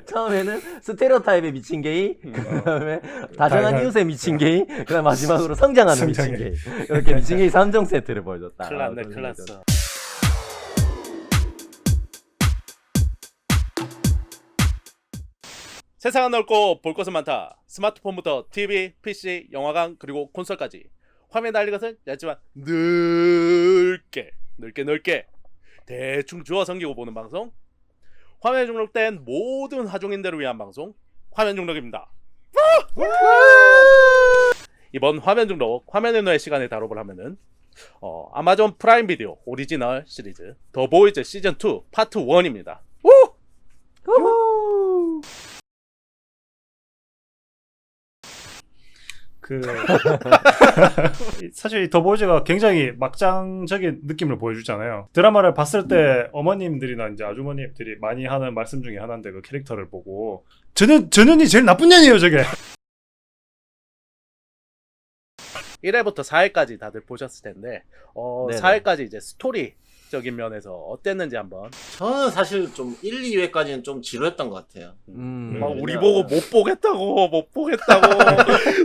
처음에는 스테레오타입에 미친 게이, 그다음에 다정한 이웃에 미친 게이, 그다음 마지막으로 성장하는 미친 게이. 이렇게 미친 게이 3종 세트를 보여줬다. 클났네, 클났어. 세상은 넓고 볼 것은 많다. 스마트폰부터 TV, PC, 영화관 그리고 콘솔까지 화면 달린 것은 얇지만 넓게 대충 주워 섬기고 보는 방송, 화면에 중록된 모든 화종인들을 위한 방송 화면 중록입니다. 이번 화면 중록 화면의 노예 시간에 다뤄볼 하면은 아마존 프라임 비디오 오리지널 시리즈 더 보이즈 시즌2 파트 1입니다. 사실 이 더보이즈가 굉장히 막장적인 느낌을 보여주잖아요. 드라마를 봤을 때 어머님들이나 이제 아주머님들이 많이 하는 말씀 중에 하나인데, 그 캐릭터를 보고 저 년이 제일 나쁜 년이에요 저게. 1회부터 4회까지 다들 보셨을 텐데 네네. 4회까지 이제 스토리적인 면에서 어땠는지 한번. 저는 사실 좀 1, 2회까지는 좀 지루했던 것 같아요. 막 우리 보고 못 보겠다고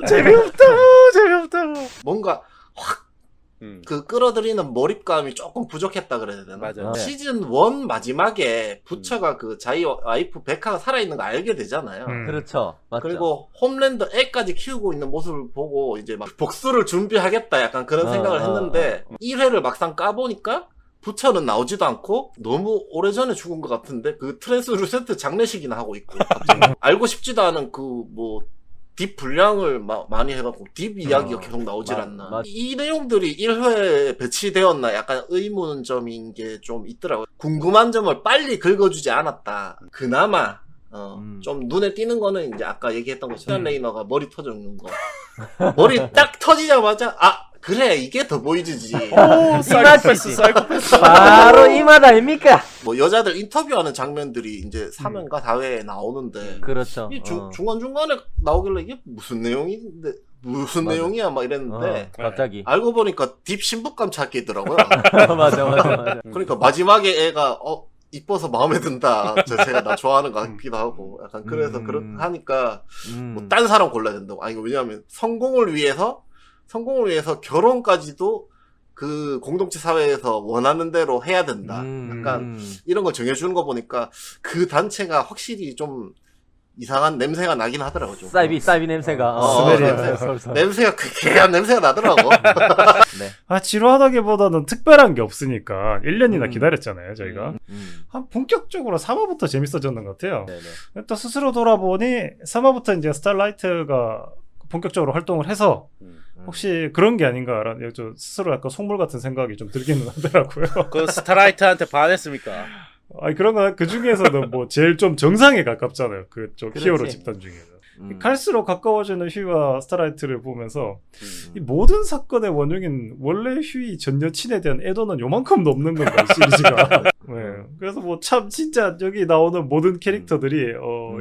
재미없다고 뭔가 음. 그 끌어들이는 몰입감이 조금 부족했다 그래야 되나? 맞아요. 네. 시즌 1 마지막에 부처가 그 자기 와이프 베카가 살아있는 거 알게 되잖아요. 그렇죠. 맞죠. 그리고 홈랜더 애까지 키우고 있는 모습을 보고 이제 막 복수를 준비하겠다 약간 그런 생각을 했는데 1회를 막상 까보니까 부처는 나오지도 않고 너무 오래전에 죽은 것 같은데 그 트랜스루센트 장례식이나 하고 있고 갑자기 알고 싶지도 않은 그 뭐 딥 분량을 많이 해갖고 딥 이야기가 계속 나오질 않나. 이 내용들이 1회에 배치되었나 약간 의문점인 게 좀 있더라고요. 궁금한 점을 빨리 긁어주지 않았다. 그나마 좀 눈에 띄는 거는 이제 아까 얘기했던 것처럼 레이너가 머리 터져있는 거. 머리 딱 터지자마자 그래 이게 더 보이즈지. 오, 사이코패스. 바로 이 맛 아닙니까? 뭐 여자들 인터뷰하는 장면들이 이제 3회인가 4회에 나오는데 그렇죠. 이 중간중간에 나오길래 이게 무슨 내용인데 무슨 맞아. 내용이야 막 이랬는데 갑자기. 알고 보니까 딥 신부감 찾기더라고요. 맞아. 그러니까 마지막에 애가 이뻐서 마음에 든다. 제가 나 좋아하는 것 같기도 하고 약간 그래서 하니까 뭐 딴 사람 골라야 된다고. 이거 왜냐하면 성공을 위해서 결혼까지도 그 공동체 사회에서 원하는 대로 해야 된다. 약간 이런 걸 정해주는 거 보니까 그 단체가 확실히 좀 이상한 냄새가 나긴 하더라고요. 좀. 사이비 냄새가. 냄새가 괴한 냄새가 나더라고. 네. 지루하다기보다는 특별한 게 없으니까 1년이나 기다렸잖아요 저희가. 본격적으로 3화부터 재밌어졌는 것 같아요. 네네. 또 스스로 돌아보니 3화부터 이제 스타라이트가 본격적으로 활동을 해서 혹시 그런 게 아닌가라는 저 스스로 약간 속물 같은 생각이 좀 들기는 하더라고요. 그 스타라이트한테 반했습니까? 그런 거 그 중에서는 뭐 제일 좀 정상에 가깝잖아요. 그쪽 히어로 집단 중에서. 갈수록 가까워지는 휴이와 스타라이트를 보면서 이 모든 사건의 원흉인 원래 휴이 전 여친에 대한 애도는 요만큼도 없는 건가 시리즈가. 네. 그래서 뭐 참 진짜 여기 나오는 모든 캐릭터들이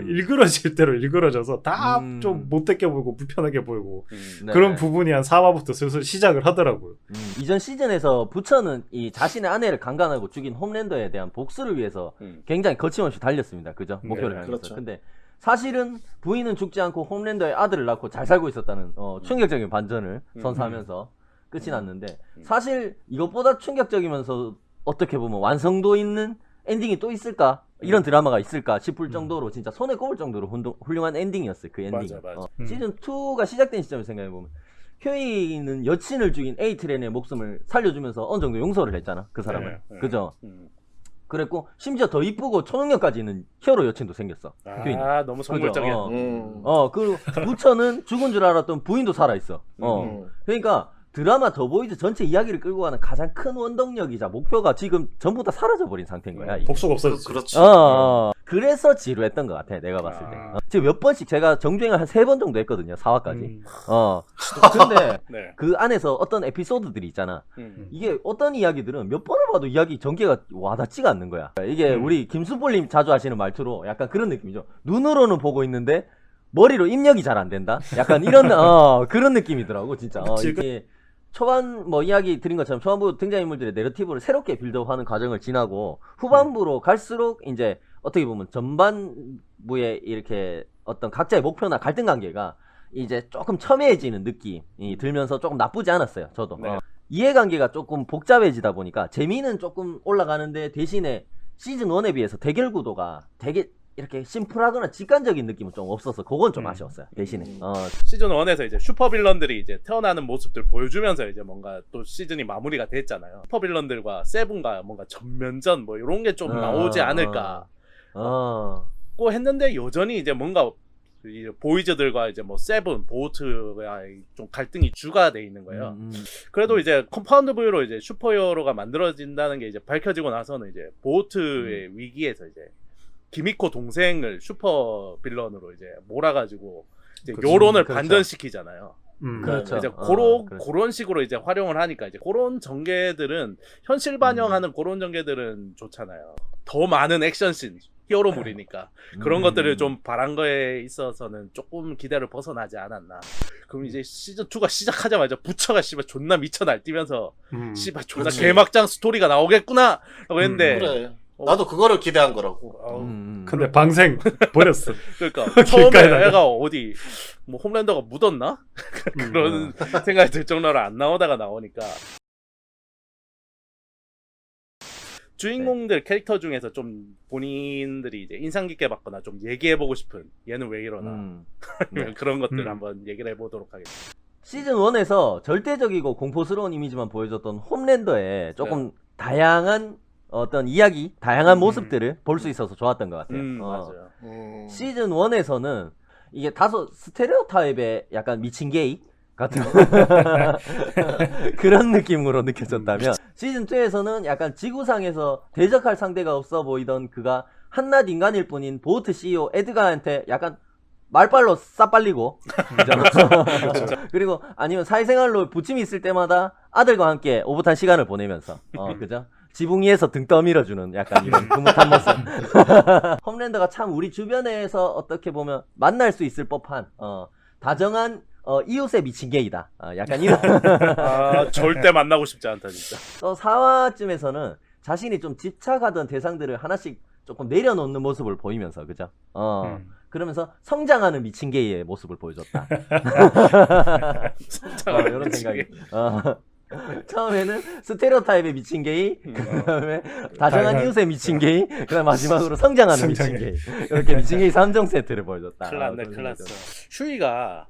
일그러질 대로 일그러져서 다 좀 못되게 보이고 불편하게 보이고 그런 부분이 한 4화부터 슬슬 시작을 하더라고요. 이전 시즌에서 부처는 이 자신의 아내를 강간하고 죽인 홈랜더에 대한 복수를 위해서 굉장히 거침없이 달렸습니다. 그죠? 목표를 향해서. 그렇죠. 근데 사실은 부인은 죽지 않고 홈랜더의 아들을 낳고 잘 살고 있었다는 충격적인 반전을 선사하면서 끝이 났는데, 사실 이것보다 충격적이면서 어떻게 보면 완성도 있는 엔딩이 또 있을까? 이런 드라마가 있을까 싶을 정도로 진짜 손에 꼽을 정도로 훌륭한 엔딩이었어요. 그 엔딩. 맞아. 시즌 2가 시작된 시점을 생각해보면 휴이는 여친을 죽인 에이트렌의 목숨을 살려주면서 어느 정도 용서를 했잖아, 그 사람을. 그죠? 그랬고 심지어 더 이쁘고 초능력까지 있는 히어로 여친도 생겼어. 휴이는. 너무 속물적이야. 그리고 부처는 죽은 줄 알았던 부인도 살아있어. 그러니까 드라마 더보이즈 전체 이야기를 끌고 가는 가장 큰 원동력이자 목표가 지금 전부 다 사라져버린 상태인 거야. 이게. 복수가 없어졌지. 그렇지. 그래서 지루했던 것 같아, 내가 봤을 때. 지금 몇 번씩 제가 정주행을 한 3번 정도 했거든요, 4화까지. 근데 네. 그 안에서 어떤 에피소드들이 있잖아. 이게 어떤 이야기들은 몇 번을 봐도 이야기 전개가 와닿지가 않는 거야. 이게 우리 김수볼님 자주 하시는 말투로 약간 그런 느낌이죠. 눈으로는 보고 있는데 머리로 입력이 잘 안 된다? 약간 이런 그런 느낌이더라고, 진짜. 이게 초반 뭐 이야기 드린 것처럼 초반부 등장인물들의 내러티브를 새롭게 빌드업하는 과정을 지나고 후반부로 갈수록 이제 어떻게 보면 전반 부의 이렇게 어떤 각자의 목표나 갈등 관계가 이제 조금 첨예해지는 느낌이 들면서 조금 나쁘지 않았어요. 저도. 네. 이해관계가 조금 복잡해지다 보니까 재미는 조금 올라가는데 대신에 시즌 1에 비해서 대결 구도가 되게 이렇게 심플하거나 직관적인 느낌은 좀 없어서 그건 좀 아쉬웠어요. 대신에. 시즌 1에서 이제 슈퍼 빌런들이 이제 태어나는 모습들 보여주면서 이제 뭔가 또 시즌이 마무리가 됐잖아요. 슈퍼 빌런들과 세븐과 뭔가 전면전 뭐 이런 게 좀 나오지 않을까. 고 했는데 여전히 이제 뭔가 이제 보이즈들과 이제 뭐 세븐, 보호트가 좀 갈등이 주가 돼 있는 거예요. 그래도 이제 컴파운드 V로 이제 슈퍼히어로가 만들어진다는 게 이제 밝혀지고 나서는 이제 보호트의 위기에서 이제 기미코 동생을 슈퍼 빌런으로 이제 몰아가지고 이제 그치, 요론을 그렇죠. 반전시키잖아요. 그렇죠. 이제 그렇죠. 그런 식으로 이제 활용을 하니까 이제 그런 전개들은 현실 반영하는 그런 전개들은 좋잖아요. 더 많은 액션씬 히어로물이니까 그런 것들을 좀 바란 거에 있어서는 조금 기대를 벗어나지 않았나. 그럼 이제 시즌 2가 시작하자마자 부처가 씨발 존나 미쳐 날뛰면서 씨발 존나 그치. 개막장 스토리가 나오겠구나라고 했는데 그래. 나도 그거를 기대한 거라고. 근데 방생 버렸어. 그러니까 길가에다가. 처음에 애가 어디 뭐 홈랜더가 묻었나 그런 생각이 들 정도로 안 나오다가 나오니까 주인공들 캐릭터 중에서 좀 본인들이 이제 인상 깊게 봤거나 좀 얘기해보고 싶은 얘는 왜 이러나 네. 그런 것들 한번 얘기를 해보도록 하겠습니다. 시즌 1에서 절대적이고 공포스러운 이미지만 보여줬던 홈랜더의 조금 다양한 어떤 이야기, 다양한 모습들을 볼 수 있어서 좋았던 것 같아요. 맞아요. 시즌 1에서는 이게 다소 스테레오 타입의 약간 미친 게이 같은 그런 느낌으로 느껴졌다면 시즌 2에서는 약간 지구상에서 대적할 상대가 없어 보이던 그가 한낱 인간일 뿐인 보호트 CEO 에드가한테 약간 말빨로 싸빨리고 그리고 아니면 사회생활로 부침이 있을 때마다 아들과 함께 오붓한 시간을 보내면서 그죠? 지붕 위에서 등 떠밀어주는 약간 이런 흐뭇한 모습. 홈랜더가 참 우리 주변에서 어떻게 보면 만날 수 있을 법한 다정한 이웃의 미친 게이다. 약간 이런. 절대 만나고 싶지 않다 진짜. 또 4화쯤에서는 자신이 좀 집착하던 대상들을 하나씩 조금 내려놓는 모습을 보이면서 그죠? 그러면서 성장하는 미친 게이의 모습을 보여줬다. 이런 생각이. 처음에는 스테레오 타입의 미친 게이, 그다음에 다정한 이웃의 미친 게이, 그다음 마지막으로 성장하는 미친 게이. 이렇게 미친 게이 3종 세트를 보여줬다. 클났네, 클났어. 슈이가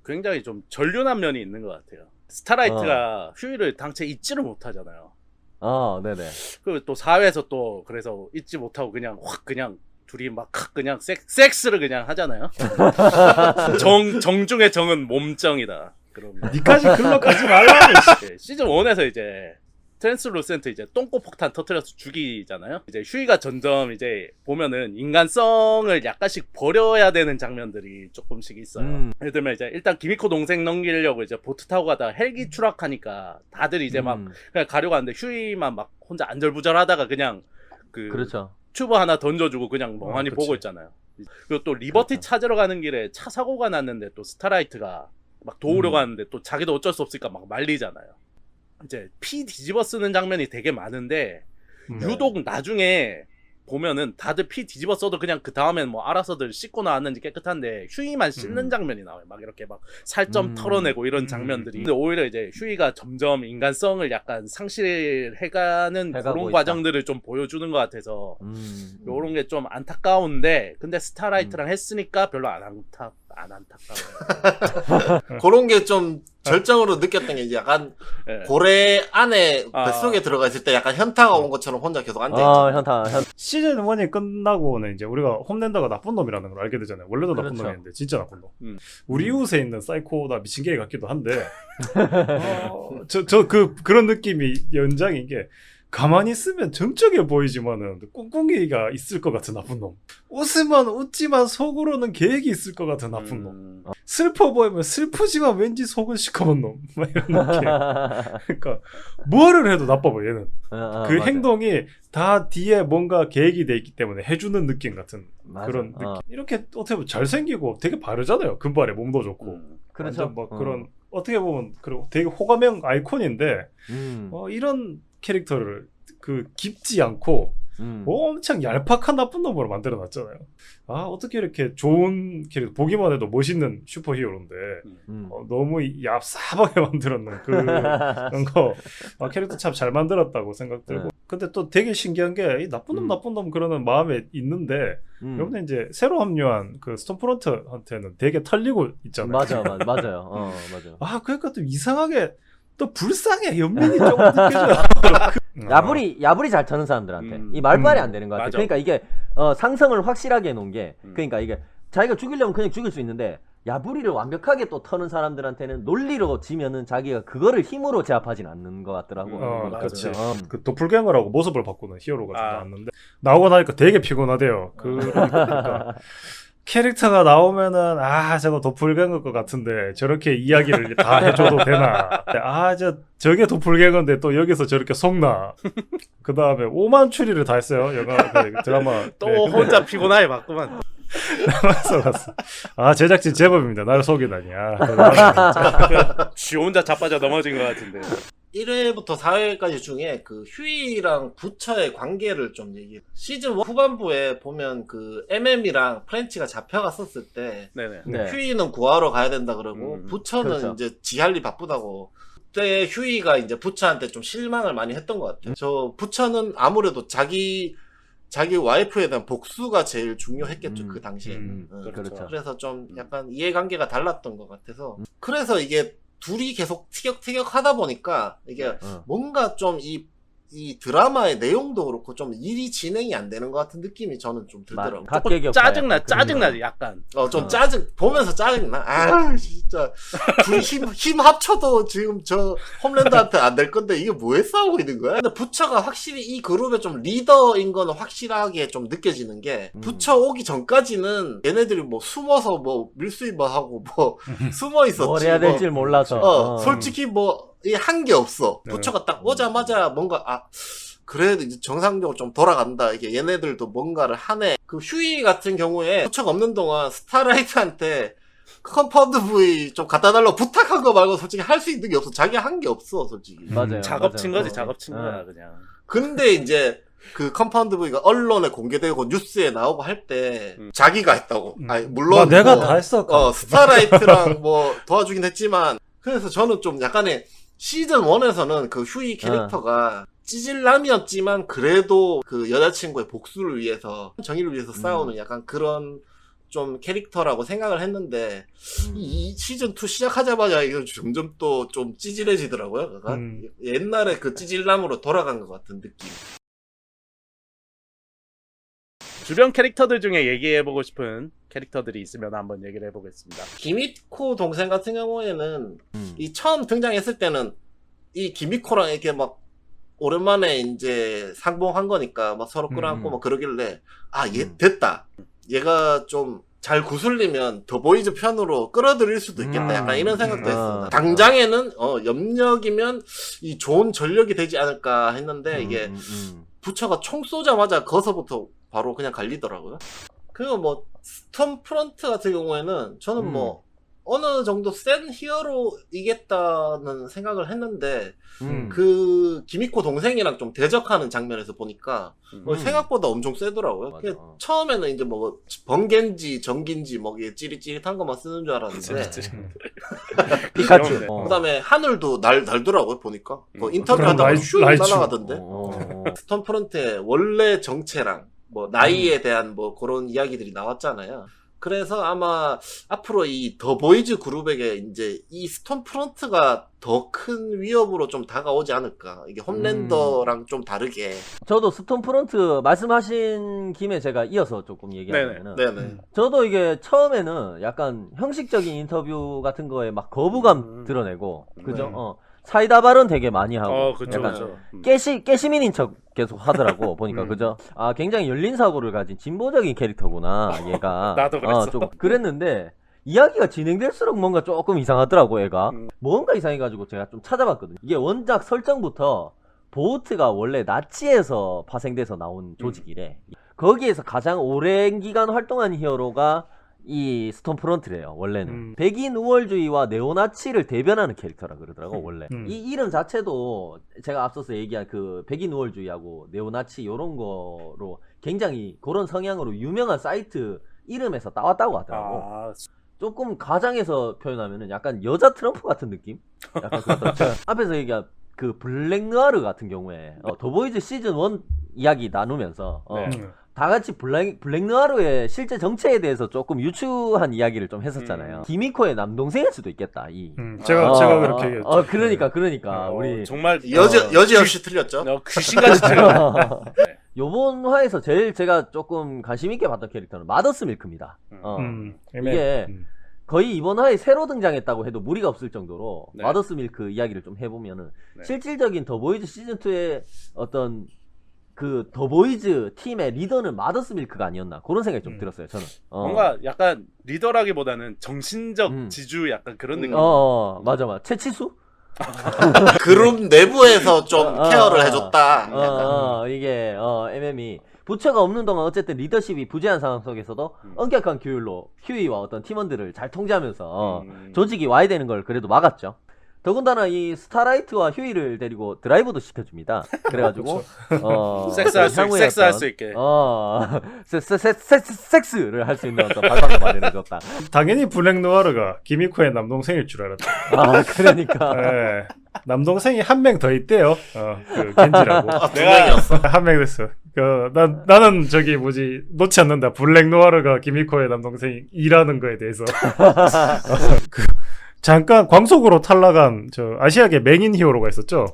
굉장히 좀 전륜한 면이 있는 것 같아요. 스타라이트가 슈이를 당최 잊지를 못하잖아요. 네네. 그 또 4회에서 또 그래서 잊지 못하고 그냥 확 그냥 둘이 막 그냥 섹스를 그냥 하잖아요. 정중의 정은 몸정이다. 그러면 니까지 글로 가지 말라고. 시즌 1에서 이제 트랜스루센트 이제 똥꼬 폭탄 터트려서 죽이잖아요. 이제 휴이가 점점 이제 보면은 인간성을 약간씩 버려야 되는 장면들이 조금씩 있어요. 예를 들면 이제 일단 기미코 동생 넘기려고 이제 보트 타고 가다가 헬기 추락하니까 다들 이제 막 그냥 가려고 하는데 휴이만 막 혼자 안절부절하다가 그냥 그렇죠. 튜브 하나 던져주고 그냥 멍하니 보고 있잖아요. 그리고 또 리버티 찾으러 가는 길에 차 사고가 났는데 또 스타라이트가 막 도우려고 하는데 또 자기도 어쩔 수 없으니까 막 말리잖아요. 이제 피 뒤집어 쓰는 장면이 되게 많은데 유독 나중에 보면은 다들 피 뒤집어 써도 그냥 그 다음엔 뭐 알아서들 씻고 나왔는지 깨끗한데 휴이만 씻는 장면이 나와요. 막 이렇게 막 살점 털어내고 이런 장면들이. 근데 오히려 이제 휴이가 점점 인간성을 약간 상실해가는 그런 있다. 과정들을 좀 보여주는 것 같아서 요런 게 좀 안타까운데 근데 스타라이트랑 했으니까 별로 안 안타까워요. 그런 게 좀 절정으로 느꼈던 게 이제 약간 고래 안에 뱃속에 들어가 있을 때 약간 현타가 온 것처럼 혼자 계속 앉아있잖아. 현타. 시즌 1이 끝나고는 이제 우리가 홈랜더가 나쁜 놈이라는 걸 알게 되잖아요. 원래도 나쁜 그렇죠. 놈이었는데 진짜 나쁜 놈. 우리 이웃에 있는 사이코다 미친 게이 같기도 한데 그런 느낌이 연장인 게 가만히 있으면 정적해 보이지만은 꿍꿍이가 있을 것 같은 나쁜 놈. 웃으면 웃지만 속으로는 계획이 있을 것 같은 나쁜 놈. 슬퍼 보이면 슬프지만 왠지 속은 시커먼 놈. 막 이런 느낌. 그러니까 뭐를 해도 나빠 보여 얘는. 그 맞아. 행동이 다 뒤에 뭔가 계획이 돼 있기 때문에 해주는 느낌 같은 맞아. 그런 느낌. 이렇게 어떻게 보면 잘생기고 되게 바르잖아요. 금발에 몸도 좋고. 그렇죠. 완전 막 그런 어떻게 보면 그리고 되게 호감형 아이콘인데 이런 캐릭터를 깊지 않고 엄청 얄팍한 나쁜 놈으로 만들어놨잖아요. 아 어떻게 이렇게 좋은 캐릭터 보기만 해도 멋있는 슈퍼히어로인데 너무 얍삽하게 만들었는 그런 거 캐릭터 참 잘 만들었다고 생각 들고 근데 또 되게 신기한 게 이 나쁜 놈 그러는 마음에 있는데 이번에 이제 새로 합류한 그 스톰프런트한테는 되게 털리고 있잖아요. 맞아요. 맞아요. 아 그러니까 또 이상하게 또 불쌍해 연민이 조금 느껴져요. 야불이 잘 터는 사람들한테 이 말빨이 안 되는 것 같아. 맞아. 그러니까 이게 상성을 확실하게 해놓은 게 그러니까 이게 자기가 죽이려면 그냥 죽일 수 있는데 야부리를 완벽하게 또 터는 사람들한테는 논리로 지면은 자기가 그거를 힘으로 제압하진 않는 것 같더라고. 그렇지. 맞아요. 그 도플갱어라고 모습을 바꾸는 히어로가 좀 나왔는데 나오고 나니까 되게 피곤하대요. 그러니까 캐릭터가 나오면은 저거 도플갱어일 것 같은데 저렇게 이야기를 다 해줘도 되나? 저게 도플갱어인데 또 여기서 저렇게 속나? 그 다음에 5만 추리를 다 했어요. 영화 드라마 또 혼자 피곤하게 봤구만. 봤어. 제작진 제법입니다. 나를 속이다니. 쥐 혼자 자빠져 넘어진 것 같은데. 1회부터 4회까지 중에 그 휴이랑 부처의 관계를 좀 얘기해. 시즌 1 후반부에 보면 그 MM이랑 프렌치가 잡혀갔었을 때 네네. 네. 휴이는 구하러 가야 된다 그러고 부처는 그렇죠. 이제 지 할 일 바쁘다고. 그때 휴이가 이제 부처한테 좀 실망을 많이 했던 것 같아요. 저 부처는 아무래도 자기 와이프에 대한 복수가 제일 중요했겠죠. 그 당시에. 그렇죠. 그래서 좀 약간 이해관계가 달랐던 것 같아서. 그래서 이게 둘이 계속 티격태격 하다 보니까 이게 뭔가 좀 이 드라마의 내용도 그렇고 좀 일이 진행이 안 되는 것 같은 느낌이 저는 좀 들더라고요. 짜증나지 약간. 좀 보면서 짜증나. 진짜 둘이 힘 합쳐도 지금 저 홈랜드한테 안 될 건데 이게 뭐에 싸우고 있는 거야? 근데 부처가 확실히 이 그룹의 좀 리더인 거는 확실하게 좀 느껴지는 게 부처 오기 전까지는 얘네들이 뭐 숨어서 뭐 밀수입하고 뭐 숨어 있었지. 뭘 해야 될지 몰라서. 솔직히 뭐 한 게 없어. 부처가 딱 오자마자 뭔가 그래도 이제 정상적으로 좀 돌아간다. 이게 얘네들도 뭔가를 하네. 그 휴이 같은 경우에 부처가 없는 동안 스타라이트한테 컴파운드 V 좀 갖다 달라고 부탁한 거 말고 솔직히 할 수 있는 게 없어. 자기가 한 게 없어, 솔직히. 맞아요. 작업 친 거지, 작업 친 거야 그냥. 근데 이제 그 컴파운드 V가 언론에 공개되고 뉴스에 나오고 할 때 자기가 했다고. 물론 내가 다 했어. 스타라이트랑 뭐 도와주긴 했지만 그래서 저는 좀 약간의 시즌 1에서는 그 휴이 캐릭터가 찌질남이었지만 그래도 그 여자친구의 복수를 위해서 정의를 위해서 싸우는 약간 그런 좀 캐릭터라고 생각을 했는데 이 시즌 2 시작하자마자 이거 점점 또 좀 찌질해지더라고요. 옛날에 그 찌질남으로 돌아간 것 같은 느낌. 주변 캐릭터들 중에 얘기해보고 싶은 캐릭터들이 있으면 한번 얘기를 해보겠습니다. 기미코 동생 같은 경우에는 이 처음 등장했을 때는 이 기미코랑 이렇게 막 오랜만에 이제 상봉한 거니까 막 서로 끌어안고 막 그러길래 얘 됐다. 얘가 좀 잘 구슬리면 더보이즈 편으로 끌어들일 수도 있겠다. 약간 이런 생각도 했습니다. 당장에는 염력이면 이 좋은 전력이 되지 않을까 했는데 이게 부처가 총 쏘자마자 거서부터 바로 그냥 갈리더라고요. 그리고 뭐 스톰프런트 같은 경우에는 저는 뭐 어느 정도 센 히어로이겠다는 생각을 했는데 그 기미코 동생이랑 좀 대적하는 장면에서 보니까 생각보다 엄청 세더라고요. 처음에는 이제 뭐 번개인지 전기인지 뭐 이게 찌릿찌릿한 것만 쓰는 줄 알았는데 피카츄. 그다음에 하늘도 날더라고요 보니까 인터뷰하다가 슉 날아가던데. 스톰프런트의 원래 정체랑 뭐 나이에 대한 뭐 그런 이야기들이 나왔잖아요. 그래서 아마 앞으로 이 더보이즈 그룹에게 이제 이 스톰프런트가 더 큰 위협으로 좀 다가오지 않을까. 이게 홈랜더랑 좀 다르게. 저도 스톰프런트 말씀하신 김에 제가 이어서 조금 얘기하면은 네네. 저도 이게 처음에는 약간 형식적인 인터뷰 같은 거에 막 거부감 드러내고 그죠? 사이다 발언 되게 많이 하고 그쵸, 약간 그쵸. 깨시민인 척 계속 하더라고 보니까 그죠? 굉장히 열린 사고를 가진 진보적인 캐릭터구나 얘가. 나도 그랬어. 좀 그랬는데 이야기가 진행될수록 뭔가 조금 이상하더라고 얘가. 뭔가 이상해가지고 제가 좀 찾아봤거든요. 이게 원작 설정부터 보우트가 원래 나치에서 파생돼서 나온 조직이래. 거기에서 가장 오랜 기간 활동한 히어로가 이 스톰프론트래요 원래는. 백인 우월주의와 네오나치를 대변하는 캐릭터라 그러더라고 원래. 이 이름 자체도 제가 앞서서 얘기한 그 백인 우월주의하고 네오나치 요런 거로 굉장히 그런 성향으로 유명한 사이트 이름에서 따왔다고 하더라고. 아, 조금 가장해서 표현하면은 약간 여자 트럼프 같은 느낌? 약간 그렇다. 앞에서 얘기한 그 블랙느아르 같은 경우에 더보이즈 시즌 1 이야기 나누면서 네. 다 같이 블랙느아르의 실제 정체에 대해서 조금 유추한 이야기를 좀 했었잖아요. 기미코의 남동생일 수도 있겠다. 제가 그렇게 얘기했죠. 그러니까 우리 정말 여지없이 틀렸죠. 귀신같이 들려. 요번 화에서 제일 제가 조금 관심 있게 봤던 캐릭터는 마더스 밀크입니다. 이게 거의 이번 화에 새로 등장했다고 해도 무리가 없을 정도로 네. 마더스 밀크 이야기를 좀 해보면은 네. 실질적인 더보이즈 시즌2의 어떤 그 더보이즈 팀의 리더는 마더스 밀크가 아니었나 그런 생각이 좀 들었어요 저는. 뭔가 약간 리더라기보다는 정신적 지주 약간 그런 느낌. 맞아 채치수? 그룹 내부에서 좀 케어를 해줬다. 약간. 이게 MM이 부처가 없는 동안 어쨌든 리더십이 부재한 상황 속에서도 엄격한 규율로 휴이와 어떤 팀원들을 잘 통제하면서 조직이 와야 되는 걸 그래도 막았죠. 더군다나 이 스타라이트와 휴이를 데리고 드라이브도 시켜줍니다. 그래가지고 섹스할 수 있게. 섹스를 할 수 있는 어떤 발판도 마련해줬다. 당연히 블랙노아르가 기미코의 남동생일 줄 알았다. 그러니까. 네. 남동생이 한 명 더 있대요. 그 겐지라고. 두 명이었어. 한 명 됐어. 나는 저기 놓지 않는다. 블랙노아르가 기미코의 남동생이라는 거에 대해서. 잠깐 광속으로 탈락한 저 아시아계 맹인 히어로가 있었죠.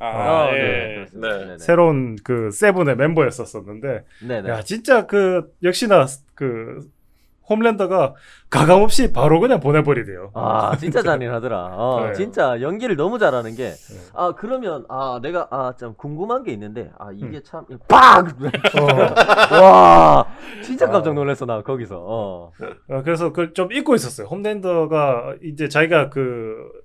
예. 네. 새로운 그 세븐의 멤버였었는데, 네네. 야 진짜 역시나 그 홈랜더가 가감없이 바로 그냥 보내버리대요. 진짜 잔인하더라. 네. 진짜 연기를 너무 잘하는 게, 그러면, 내가, 좀 궁금한 게 있는데, 이게 참, 빡! 와, 진짜 깜짝 놀랐어, 나, 거기서. 그래서 그걸 좀 잊고 있었어요. 홈랜더가 이제 자기가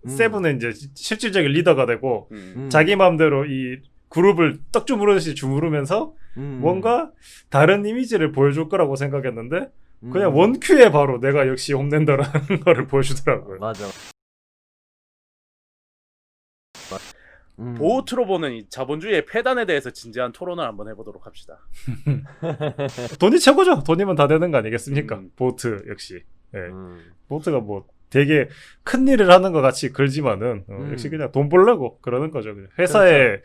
세븐의 이제 실질적인 리더가 되고, 자기 마음대로 이 그룹을 떡주무르듯이 주무르면서, 뭔가 다른 이미지를 보여줄 거라고 생각했는데, 그냥 원큐에 바로 내가 역시 홈랜더라는 거를 보여주더라고요. 맞아. 보호트로 보는 이 자본주의의 폐단에 대해서 진지한 토론을 한번 해보도록 합시다. 돈이 최고죠. 돈이면 다 되는 거 아니겠습니까? 보트 역시. 예. 보트가 뭐 되게 큰 일을 하는 것 같이 걸지만은 역시 그냥 돈 벌려고 그러는 거죠. 그냥 회사의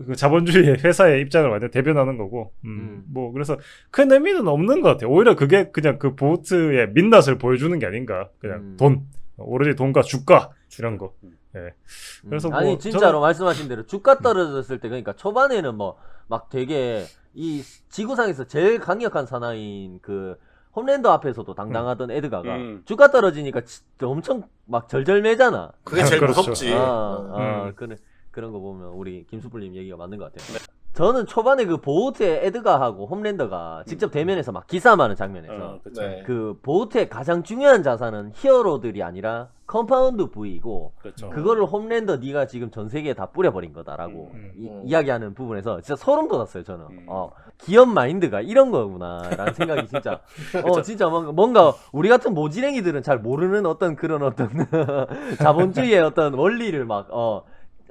그 자본주의의 회사의 입장을 완전 대변하는 거고, 뭐 그래서 큰 의미는 없는 것 같아요. 오히려 그게 그냥 그 보트의 민낯을 보여주는 게 아닌가. 그냥 오로지 돈과 주가 이런 거. 예. 그래서 아니 진짜로 말씀하신 대로 주가 떨어졌을 때 그러니까 초반에는 뭐 막 되게 이 지구상에서 제일 강력한 사나이인 그 홈랜더 앞에서도 당당하던 에드가가 주가 떨어지니까 엄청 막 절절매잖아. 그게 제일 그렇죠. 무섭지. 그런 거 보면 우리 김수불님 얘기가 맞는 것 같아요. 저는 초반에 그 보호트의 에드가하고 홈랜더가 직접 대면해서 막 기싸움하는 장면에서 네. 그 보호트의 가장 중요한 자산은 히어로들이 아니라 컴파운드 V이고 그렇죠. 그거를 홈랜더 네가 지금 전 세계에 다 뿌려버린 거다라고 이야기하는 부분에서 진짜 소름 돋았어요 저는. 기업 마인드가 이런 거구나라는 생각이 진짜 진짜 뭔가 우리 같은 모지랭이들은 잘 모르는 어떤 그런 어떤 자본주의의 어떤 원리를 막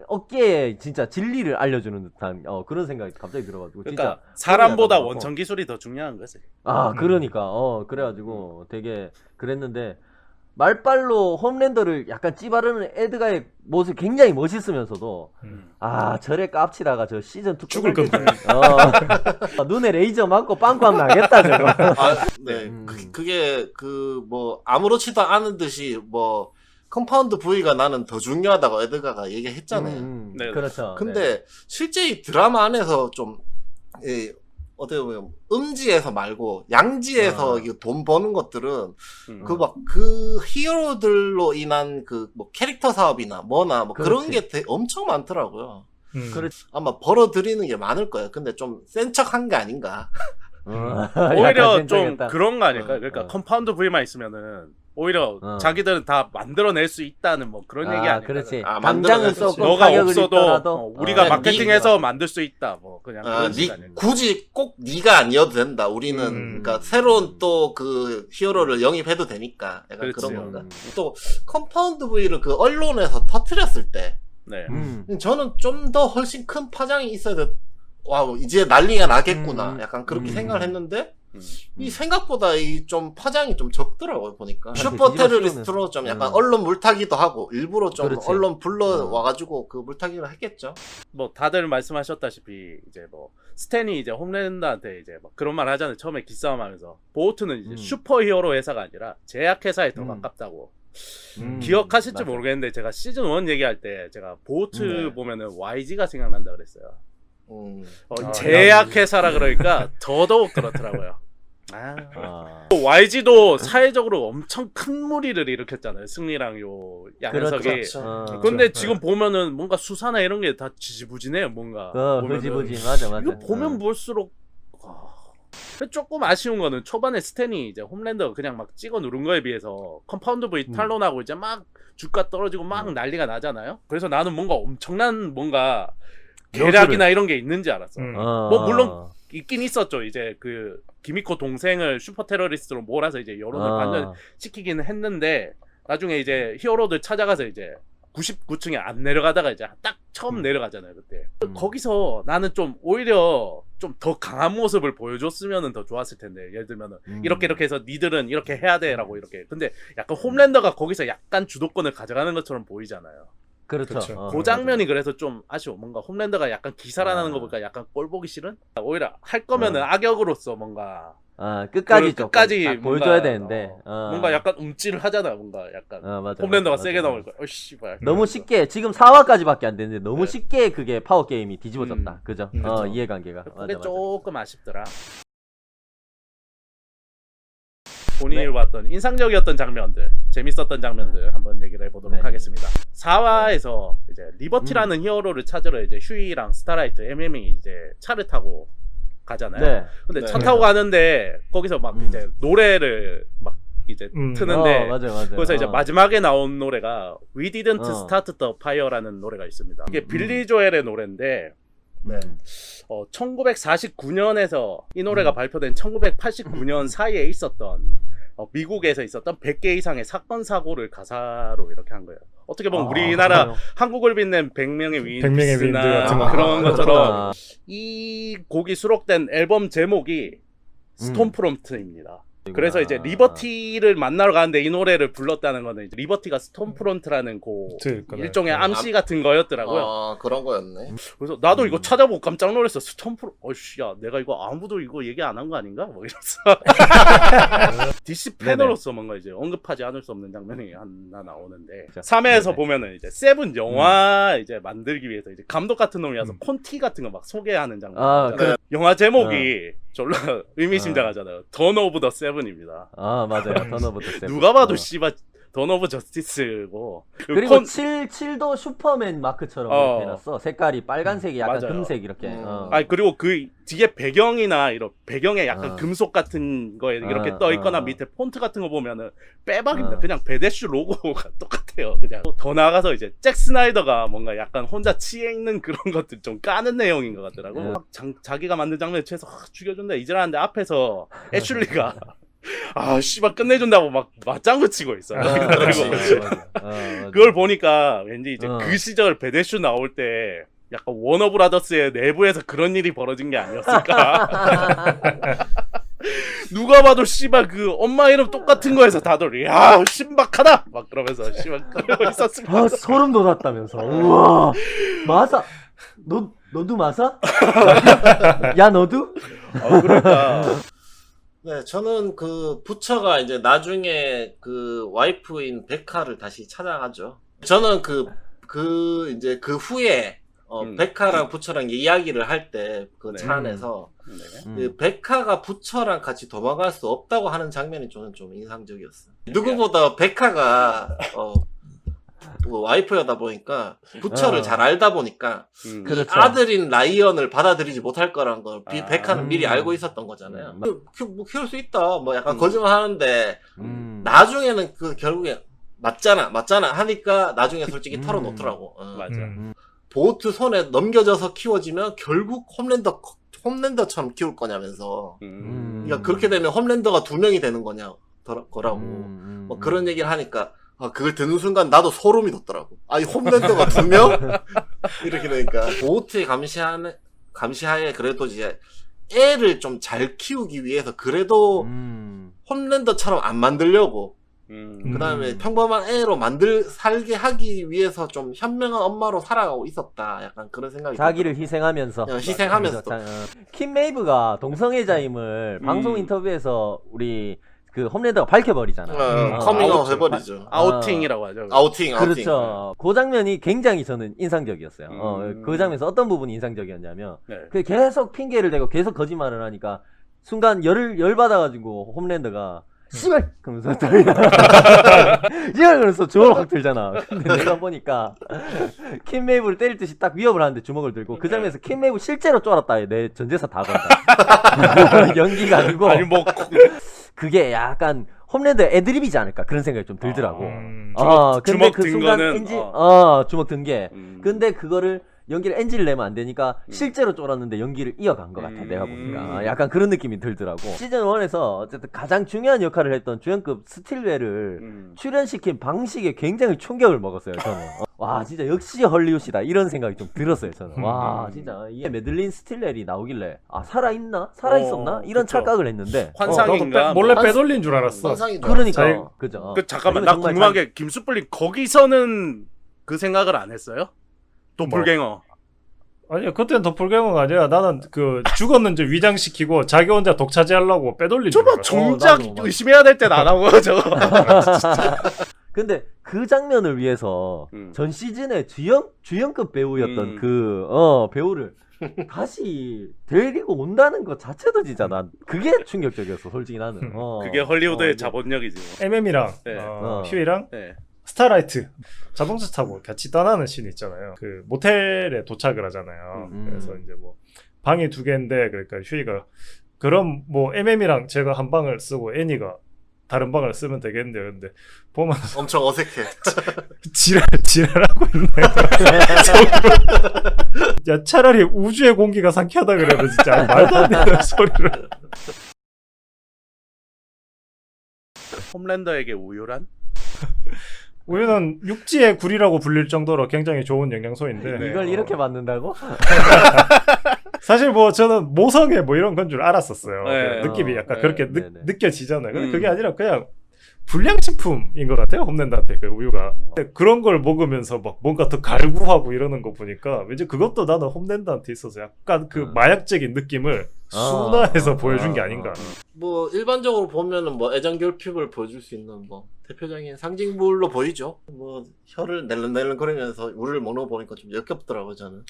어깨에 진짜 진리를 알려주는 듯한 그런 생각이 갑자기 들어가지고 그러니까 진짜 사람보다 소름이 원천 기술이 더 중요한 거지. 그러니까 그래가지고 되게 그랬는데 말빨로 홈랜더를 약간 찌바르는 에드가의 모습이 굉장히 멋있으면서도 저래 깝치다가 저 시즌2 죽을 건데. 눈에 레이저 맞고 빵빵 나겠다 저거. 네. 그게 뭐 아무렇지도 않은 듯이 뭐 컴파운드 V가 나는 더 중요하다고 에드가가 얘기했잖아요. 네. 그렇죠. 근데 실제 이 드라마 안에서 좀 어떻게 보면 음지에서 말고 양지에서 돈 버는 것들은 그 히어로들로 인한 뭐 캐릭터 사업이나 뭐나 뭐 그런 게 엄청 많더라고요. 아마 벌어들이는 게 많을 거예요. 근데 좀 센 척한 게 아닌가. 오히려 좀 그런 거 아닐까요? 그러니까 컴파운드 V만 있으면은 오히려 자기들은 다 만들어낼 수 있다는 뭐 그런 얘기 아니야. 그렇지. 아, 당장은 만들어낼 수 썩고 너가 가격을 없어도 있더라도 우리가 아, 마케팅해서 만들 수 있다. 뭐 그냥 그런 니 식으로. 굳이 꼭 네가 아니어도 된다. 우리는 그러니까 새로운 또 그 히어로를 영입해도 되니까 약간 그렇지요. 그런 건가. 또 컴파운드 V를 그 언론에서 터트렸을 때 네. 저는 좀 더 훨씬 큰 파장이 있어야 돼. 와 이제 난리가 나겠구나. 약간 그렇게 생각을 했는데 이 생각보다 이 좀 파장이 좀 적더라고요 보니까. 슈퍼 테러리스트로 좀 약간 언론 물타기도 하고 일부러 좀 그렇지. 언론 불러와가지고 그 물타기를 했겠죠. 뭐 다들 말씀하셨다시피 이제 뭐 스탠이 이제 홈랜드한테 이제 막 그런 말 하잖아요. 처음에 기싸움하면서 보호트는 이제 슈퍼히어로 회사가 아니라 제약 회사에 더 가깝다고. 기억하실지 맞아. 모르겠는데 제가 시즌 1 얘기할 때 제가 보호트 보면은 YG가 생각난다 그랬어요. 제약 회사라 그러니까 더더욱 그렇더라고요. YG도 사회적으로 엄청 큰 무리를 일으켰잖아요. 승리랑 요 양현석이. 그렇죠. 근데 지금 보면은 뭔가 수사나 이런 게 다 지지부진해요. 뭔가. 흐지부지 맞아. 이거 보면 볼수록 조금 아쉬운 거는 초반에 스탠이 이제 홈랜더 그냥 막 찍어 누른 거에 비해서 컴파운드 V 탈론하고 이제 막 주가 떨어지고 막 난리가 나잖아요. 그래서 나는 뭔가 엄청난 뭔가 계략이나 이런 게 있는지 알았어. 뭐 물론 있긴 있었죠. 이제 그 기미코 동생을 슈퍼 테러리스트로 몰아서 이제 여론을 반전시키긴 했는데 나중에 이제 히어로들 찾아가서 이제 99층에 안 내려가다가 이제 딱 처음 내려가잖아요 그때. 거기서 나는 좀 오히려 좀 더 강한 모습을 보여줬으면 더 좋았을 텐데. 예를 들면은 이렇게 해서 니들은 이렇게 해야 돼라고 이렇게. 근데 약간 홈랜더가 거기서 약간 주도권을 가져가는 것처럼 보이잖아요. 그렇죠. 그 장면이 그래서 좀 아쉬워. 뭔가 홈랜더가 약간 기사라는 거 보니까 약간 꼴 보기 싫은? 오히려 할 거면은 악역으로서 뭔가 끝까지 끝까지 딱 보여줘야 되는데 뭔가 약간 움찔을 하잖아. 뭔가 약간 맞아, 홈랜더가 맞아, 세게 맞아. 나오니까 씨발 너무 쉽게 지금 4화까지밖에 안 됐는데 너무 쉽게 그게 파워 게임이 뒤집어졌다. 그죠? 그렇죠. 이해관계가. 그게 맞아. 조금 아쉽더라. 본인이 봤던 인상적이었던 장면들, 재밌었던 장면들 한번 얘기를 해보도록 하겠습니다. 4화에서 이제 리버티라는 히어로를 찾으러 이제 휴이랑 스타라이트, MM이 이제 차를 타고 가잖아요. 네. 근데 차 타고 가는데 거기서 막 이제 노래를 막 이제 트는데 맞아. 그래서 이제 마지막에 나온 노래가 We Didn't Start the Fire라는 노래가 있습니다. 이게 빌리 조엘의 노래인데 1949년에서 이 노래가 발표된 1989년 사이에 있었던 미국에서 있었던 100개 이상의 사건 사고를 가사로 이렇게 한 거예요. 어떻게 보면 우리나라 한국을 빛낸 100명의 위인 100명의 위인들 같은 거. 그런 것처럼 이 곡이 수록된 앨범 제목이 스톰프론트입니다. 그래서 이제 리버티를 만나러 가는데 이 노래를 불렀다는 거는 이제 리버티가 스톰프론트라는 일종의 암시 같은 거였더라고요. 그런 거였네. 그래서 나도 이거 찾아보고 깜짝 놀랐어. 스톰프론, 어이씨야, 내가 이거 아무도 이거 얘기 안 한 거 아닌가? 뭐 이러면서. DC 팬으로서 뭔가 이제 언급하지 않을 수 없는 장면이 하나 나오는데. 3회에서 보면은 이제 세븐 영화 이제 만들기 위해서 이제 감독 같은 놈이 와서 콘티 같은 거 막 소개하는 장면. 영화 제목이 졸라 의미심장하잖아요. 던 오브 더 세븐입니다. 맞아요. 던 오브 더 세븐. 누가 봐도 씨발 던 오브 저스티스고. 그리고 7도 슈퍼맨 마크처럼 이렇게 해놨어. 색깔이 빨간색이 약간 맞아요. 금색 이렇게. 그리고 그 뒤에 배경이나 이런 배경에 약간 금속 같은 거에 이렇게 떠 있거나 밑에 폰트 같은 거 보면은 빼박입니다. 그냥 베데슈 로고가 똑같아요. 그냥 더 나아가서 이제 잭 스나이더가 뭔가 약간 혼자 치에 있는 그런 것들 좀 까는 내용인 것 같더라고. 막 자기가 만든 장면에 취해서 죽여준다 이지라는데 앞에서 애슐리가 씨발 끝내준다고 막 맞장구 치고 있어. 그걸 보니까 왠지 이제 그 시절 베데슈 나올 때 약간 워너브라더스의 내부에서 그런 일이 벌어진 게 아니었을까. 누가 봐도 씨발 그 엄마 이름 똑같은 거에서 다들 야 신박하다 막 그러면서 씨발 그러고 있었을 것 같아. 소름 돋았다면서. 우와. 마사. 너도 마사? 야 너도? 그러니까. 네, 저는 그 부처가 이제 나중에 그 와이프인 베카를 다시 찾아가죠. 저는 이제 그 후에 베카랑 부처랑 이야기를 할 때 그 차 안에서 그 베카가 부처랑 같이 도망갈 수 없다고 하는 장면이 저는 좀 인상적이었어요. 누구보다 베카가 와이프여다 보니까 부처를 잘 알다 보니까 그렇죠. 아들인 라이언을 받아들이지 못할 거란 걸 베카는 미리 알고 있었던 거잖아요. 뭐 키울 수 있다 뭐 약간 거짓말 하는데 나중에는 그 결국에 맞잖아 하니까 나중에 솔직히 털어놓더라고. 맞아. 보호트 손에 넘겨져서 키워지면 결국 홈랜더처럼 키울 거냐면서. 그러니까 그렇게 되면 홈랜더가 2명이 되는 거라고. 뭐 그런 얘기를 하니까 그걸 듣는 순간 나도 소름이 돋더라고. 이 홈랜더가 2명? 이렇게 되니까 보호트의 감시하에 그래도 이제 애를 좀 잘 키우기 위해서 그래도 홈랜더처럼 안 만들려고 그 다음에 평범한 애로 살게 하기 위해서 좀 현명한 엄마로 살아가고 있었다. 약간 그런 생각이 자기를 희생하면서. 희생하면서. 킴 메이브가 동성애자임을 방송 인터뷰에서 우리 그 홈랜더가 밝혀버리잖아. 커밍아웃 해버리죠. 아우팅이라고 하죠. 아우팅. 그렇죠. 그 장면이 굉장히 저는 인상적이었어요. 그 장면에서 어떤 부분이 인상적이었냐면 그 계속 핑계를 대고 계속 거짓말을 하니까 순간 열 받아가지고 홈랜더가 씨발! 그러면서 씨발! 그러면서 주먹을 확 들잖아. 근데 내가 보니까 킴 메이브를 때릴 듯이 딱 위협을 하는데 주먹을 들고 그 장면에서 킴 메이브 실제로 쫄았다. 내 전재산 다 건다. 연기가 아니고 아니 뭐 그게 약간 홈랜더 애드립이지 않을까 그런 생각이 좀 들더라고. 근데 주먹 그 든 순간 거는 주먹 든 게 근데 그거를 연기를 NG를 내면 안 되니까 실제로 쫄았는데 연기를 이어간 것 같아. 내가 보니까 약간 그런 느낌이 들더라고. 시즌 1에서 어쨌든 가장 중요한 역할을 했던 주연급 스틸웨를 출연시킨 방식에 굉장히 충격을 먹었어요. 저는 와 진짜 역시 헐리우드다 이런 생각이 좀 들었어요. 저는 와 진짜 이 메들린 스틸웰이 나오길래 살아있나? 살아있었나? 이런 그쵸. 착각을 했는데 환상인가? 몰래 뭐. 빼돌린 줄 알았어. 환상인 줄 그러니까 자기- 그죠. 잠깐만 아니면 나 정말 궁금한 게 김수블리 거기서는 그 생각을 안 했어요? 도플갱어. 아니야, 그때는 도플갱어가 아니라 나는 그 죽었는지 위장시키고 자기 혼자 독차지하려고 빼돌린 줄 저거 알았어. 정작 나도. 의심해야 될 땐 안 하고 저거. 근데 그 장면을 위해서 전 시즌에 주연급 배우였던 그 배우를 다시 데리고 온다는 것 자체도 진짜 난 그게 충격적이었어. 솔직히 나는. 그게 헐리우드의 이게- 자본력이지. 뭐. MM이랑 네. 휴이랑 네. 스타라이트 자동차 타고 같이 떠나는 씬 있잖아요. 그 모텔에 도착을 하잖아요. 그래서 이제 뭐 방이 2개인데 그러니까 휴이가 그럼 뭐 MM이랑 제가 한 방을 쓰고 애니가 다른 방을 쓰면 되겠는데 근데 보면 엄청 어색해. 지랄하고 있네. 야 차라리 우주의 공기가 상쾌하다 그래도 진짜 말도 안 되는 소리를. 홈랜더에게 우유란? 우리는 육지의 굴이라고 불릴 정도로 굉장히 좋은 영양소인데 이걸 이렇게 만든다고? 사실 뭐 저는 모성애 뭐 이런 건 줄 알았었어요. 네. 느낌이 약간 네. 그렇게 네네. 느껴지잖아요. 근데 그게 아니라 그냥 불량식품인 것 같아요. 홈랜드한테 그 우유가. 근데 그런 걸 먹으면서 막 뭔가 더 갈구하고 이러는 거 보니까 왠지 그것도 나는 홈랜드한테 있어서 약간 그 마약적인 느낌을 순화해서 보여준 게 아닌가. 뭐 일반적으로 보면은 뭐 애정 결핍을 보여줄 수 있는 뭐 대표적인 상징물로 보이죠. 뭐 혀를 낼름낼름 거리면서 우유를 먹는 거 보니까 좀 역겹더라고 저는.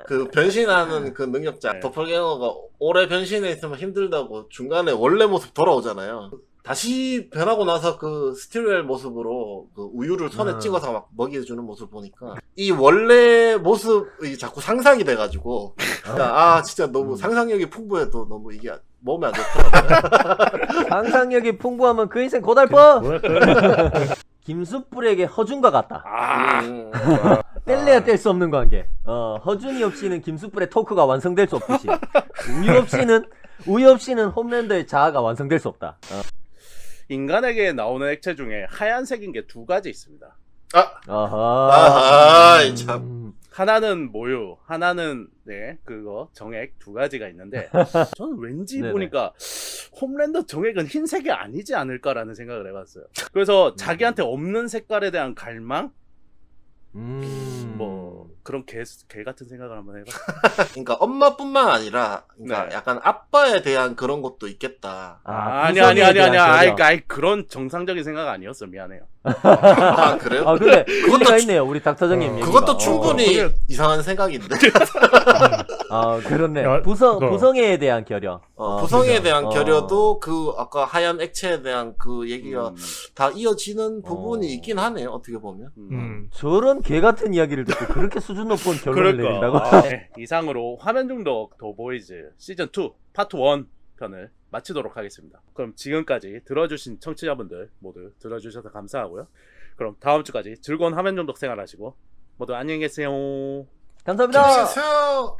그 변신하는 그 능력자 네. 도플갱어가 오래 변신해 있으면 힘들다고 중간에 원래 모습 돌아오잖아요. 다시 변하고 나서 그 스틸웰 모습으로 그 우유를 손에 찍어서 막 먹여주는 모습 보니까 이 원래 모습이 자꾸 상상이 돼가지고 진짜 너무 상상력이 풍부해도 너무 이게 몸에 안 좋더라고요. 상상력이 풍부하면 그 인생 고달퍼. 김수뿔에게 허준과 같다. 뗄래야 뗄 수 없는 관계. 허준이 없이는 김수뿔의 토크가 완성될 수 없듯이 우유 없이는 홈랜더의 자아가 완성될 수 없다. 인간에게 나오는 액체 중에 하얀색인 게 2가지 있습니다. 아하. 참. 하나는 모유, 하나는 그거 정액 2가지가 있는데 저는 왠지 네네. 보니까 홈랜더 정액은 흰색이 아니지 않을까라는 생각을 해봤어요. 그래서 자기한테 없는 색깔에 대한 갈망? 뭐 그런 개 같은 생각을 한번 해봤어요. 그러니까 엄마뿐만 아니라 그러니까 네. 약간 아빠에 대한 그런 것도 있겠다. 아니야. 아이 그런 정상적인 생각 아니었어. 미안해요. 아 그래요? 근데 그것도 일리가 있네요. 우리 닥터정님 얘기가. 그것도 충분히 그게- 이상한 생각인데. 그렇네. 야, 부성애에 대한 결여. 부성에 대한 그죠. 결여도 그 아까 하얀 액체에 대한 그 얘기가 다 이어지는 부분이 있긴 하네요. 어떻게 보면. 저런 개 같은 이야기를 듣고 그렇게 수준 높은 결론을 내린다고? 네, 이상으로 화면 중독 더 보이즈 시즌 2 파트 1 편을 마치도록 하겠습니다. 그럼 지금까지 들어주신 청취자분들 모두 들어주셔서 감사하고요. 그럼 다음 주까지 즐거운 화면 중독 생활하시고 모두 안녕히 계세요. 감사합니다. 안녕히 계세요.